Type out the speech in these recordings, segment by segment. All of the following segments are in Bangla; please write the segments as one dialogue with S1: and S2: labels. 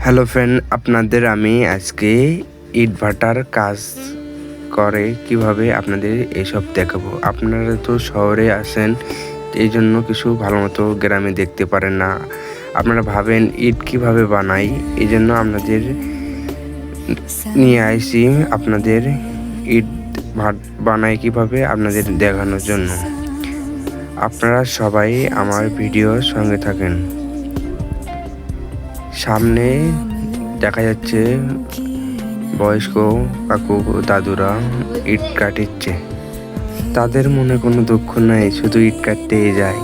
S1: হ্যালো ফ্রেন্ড, আপনাদের আমি আজকে ইট ভাটার কাজ করে কিভাবে আপনাদের এসব দেখাবো। আপনারা তো শহরে আসেন, এই জন্য কিছু ভালো মতো গ্রামে দেখতে পারেন না। আপনারা ভাবেন ইট কিভাবে বানাই, এই জন্য আপনাদের নিয়ে আইসি আপনাদের ইট বানাই কিভাবে আপনাদের দেখানোর জন্য। আপনারা সবাই আমার ভিডিওর সঙ্গে থাকেন। সামনে দেখা যাচ্ছে বয়স্ক কাকু দাদুরা ইট কাটিচ্ছে। তাদের মনে কোনো দুঃখ নাই, শুধু ইট কাটতেই যায়।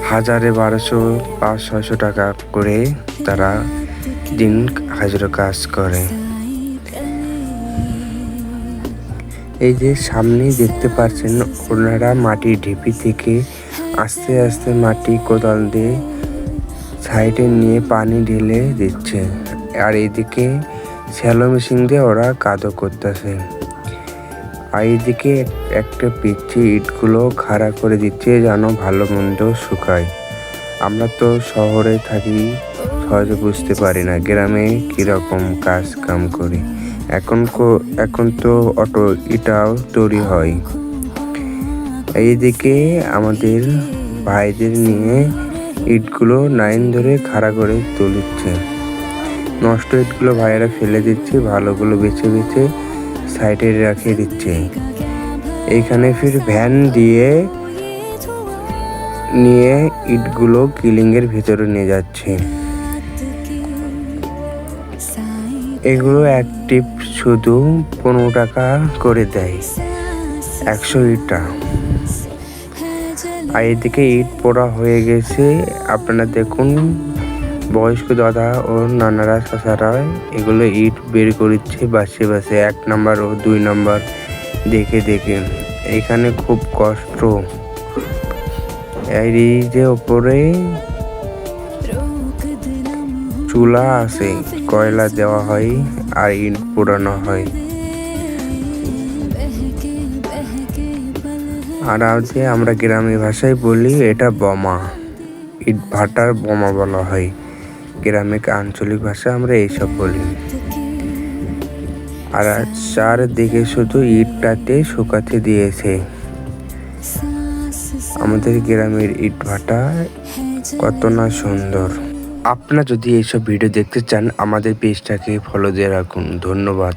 S1: 1000, 1200, 500-600 টাকা করে তারা দিন হাজিরা কাজ করে। এই যে সামনে দেখতে পাচ্ছেন, ওনারা মাটি ঢিপি থেকে আস্তে আস্তে মাটি কোদাল দিয়ে সাইডে নিয়ে পানি ঢেলে দিচ্ছে, আর এদিকে শ্যালো মেশিন দিয়ে ওরা কাদো করতেছে। আর এইদিকে একটা পিচ্ছি ইটগুলো খাড়া করে দিচ্ছে যেন ভালো মন্দ শুকায়। আমরা তো শহরে থাকি, সহজে বুঝতে পারি না গ্রামে কীরকম কাজ কাম করি। এখন তো অটো ইটাও তৈরি হয়। এইদিকে আমাদের ভাইদের নিয়ে ইটগুলো লাইন ধরে খাড়া করে তুলছে। নষ্ট ইটগুলো ভাইয়েরা ফেলে দিচ্ছে, ভালোগুলো বেছে বেছে সাইডে রেখে দিচ্ছে। এইখানে ফির ভ্যান দিয়ে নিয়ে ইটগুলো কিলিংয়ের ভিতরে নিয়ে যাচ্ছে। এগুলো এক টিপ শুধু 15 টাকা করে দেয়, 100 ইটটা। আর এদিকে ইট পোড়া হয়ে গেছে। আপনারা দেখুন, বয়স্ক দাদা ও নানারা চাচারা এগুলো ইট বের করছে বাসে বাসে, 1 নাম্বার ও 2 নাম্বার দেখে দেখে। এখানে খুব কষ্ট। এই যে ওপরে চুলা আছে, কয়লা দেওয়া হয় আর ইট পোড়ানো হয়। আর যে আমরা গ্রামীণ ভাষায় বলি, এটা বোমা, ইট ভাটার বোমা বলা হয়। গ্রামিক আঞ্চলিক ভাষা আমরা এইসব বলি। আর চারদিকে শুধু ইটটাতে শুকাতে দিয়েছে। আমাদের গ্রামের ইট ভাটা কত না সুন্দর। আপনারা যদি এইসব ভিডিও দেখতে চান, আমাদের পেজটাকে ফলো দিয়ে রাখুন। ধন্যবাদ।